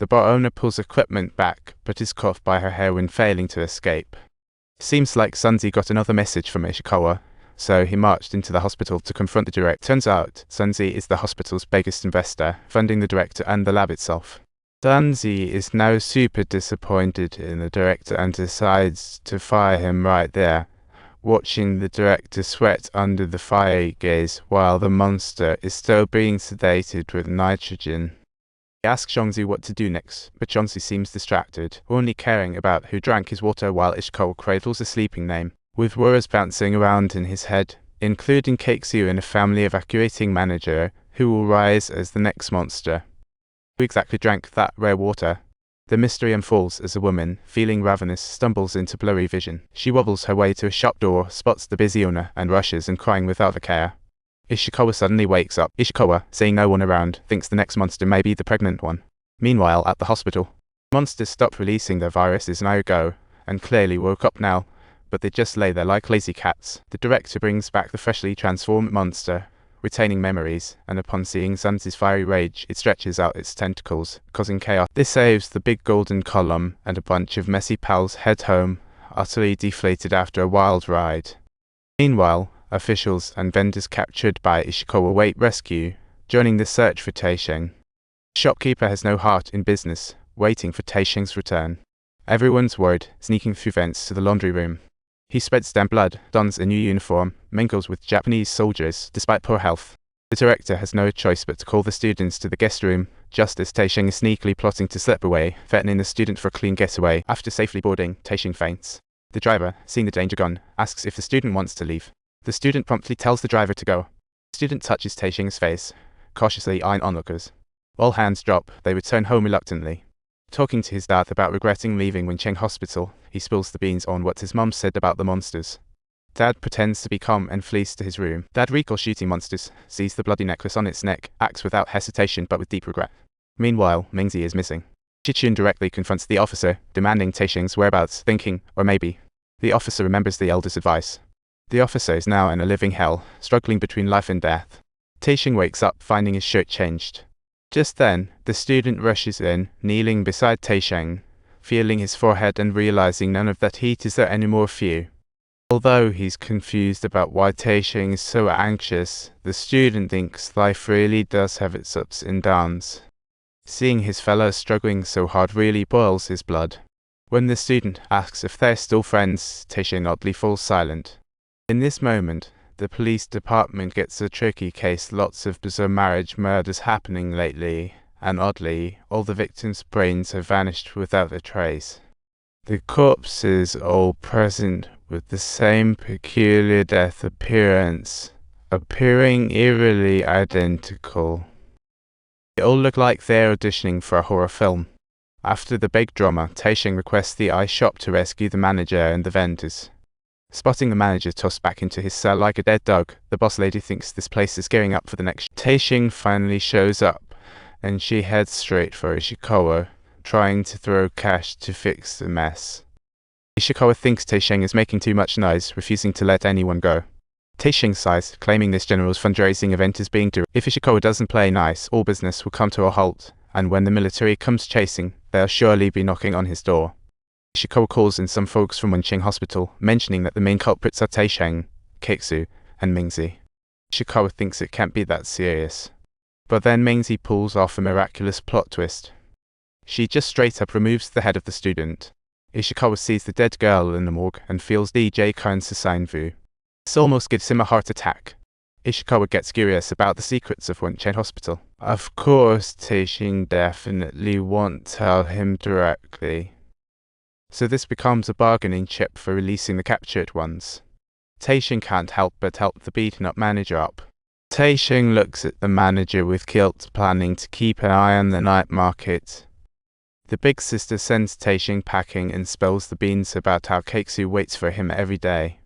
The bar owner pulls equipment back, but is caught by her hair when failing to escape. Seems like Sunzi got another message from Ishikawa, so he marched into the hospital to confront the director. Turns out, Sunzi is the hospital's biggest investor, funding the director and the lab itself. Sunzi is now super disappointed in the director and decides to fire him right there, watching the director sweat under the fire gaze while the monster is still being sedated with nitrogen. He asks Zhongzi what to do next, but Zhongzi seems distracted, only caring about who drank his water while Ishikawa cradles a sleeping name, with words bouncing around in his head, including Keisu and a family evacuating manager who will rise as the next monster. Who exactly drank that rare water? The mystery unfolds as a woman, feeling ravenous, stumbles into blurry vision. She wobbles her way to a shop door, spots the busy owner, and rushes and crying without a care. Ishikawa suddenly wakes up. Ishikawa, seeing no one around, thinks the next monster may be the pregnant one. Meanwhile, at the hospital, monsters stop releasing their viruses an hour ago, and clearly woke up now, but they just lay there like lazy cats. The director brings back the freshly transformed monster, retaining memories, and upon seeing Sunzi's fiery rage, it stretches out its tentacles, causing chaos. This saves the big golden column, and a bunch of messy pals head home, utterly deflated after a wild ride. Meanwhile, officials and vendors captured by Ishikawa await rescue, joining the search for Taishang. The shopkeeper has no heart in business, waiting for Taishang's return. Everyone's worried, sneaking through vents to the laundry room. He spreads damp blood, dons a new uniform, mingles with Japanese soldiers, despite poor health. The director has no choice but to call the students to the guest room, just as Taishang is sneakily plotting to slip away, threatening the student for a clean getaway. After safely boarding, Taishang faints. The driver, seeing the danger gone, asks if the student wants to leave. The student promptly tells the driver to go. The student touches Taishang's face, cautiously eyeing onlookers. All hands drop, they return home reluctantly. Talking to his dad about regretting leaving Wencheng Hospital, he spills the beans on what his mom said about the monsters. Dad pretends to be calm and flees to his room. Dad recalls shooting monsters, sees the bloody necklace on its neck, acts without hesitation but with deep regret. Meanwhile, Mingzi is missing. Chichun directly confronts the officer, demanding Taishang's whereabouts, thinking, or maybe. The officer remembers the elder's advice. The officer is now in a living hell, struggling between life and death. Taishang wakes up, finding his shirt changed. Just then, the student rushes in, kneeling beside Taishang, feeling his forehead and realizing none of that heat is there anymore for you. Although he's confused about why Taishang is so anxious, the student thinks life really does have its ups and downs. Seeing his fellow struggling so hard really boils his blood. When the student asks if they're still friends, Taishang oddly falls silent. In this moment, the police department gets a tricky case. Lots of bizarre marriage murders happening lately, and oddly, all the victims' brains have vanished without a trace. The corpses all present with the same peculiar death appearance, appearing eerily identical. They all look like they're auditioning for a horror film. After the big drama, Taishang requests the eye shop to rescue the manager and the vendors. Spotting the manager tossed back into his cell like a dead dog, the boss lady thinks this place is gearing up for the next. Taishang finally shows up, and she heads straight for Ishikawa, trying to throw cash to fix the mess. Ishikawa thinks Taishang is making too much noise, refusing to let anyone go. Taishang sighs, claiming this general's fundraising event is being derailed. If Ishikawa doesn't play nice, all business will come to a halt, and when the military comes chasing, they'll surely be knocking on his door. Ishikawa calls in some folks from Wencheng Hospital, mentioning that the main culprits are Taishang, Keisu, and Mingzi. Ishikawa thinks it can't be that serious. But then Mingzi pulls off a miraculous plot twist. She just straight up removes the head of the student. Ishikawa sees the dead girl in the morgue and feels DJ Khan's Sainvu. This almost gives him a heart attack. Ishikawa gets curious about the secrets of Wencheng Hospital. Of course, Taishang definitely won't tell him directly. So this becomes a bargaining chip for releasing the captured ones. Taishang can't help but help the beaten up manager up. Taishang looks at the manager with guilt, planning to keep an eye on the night market. The big sister sends Taishang packing and spills the beans about how Keisu waits for him every day.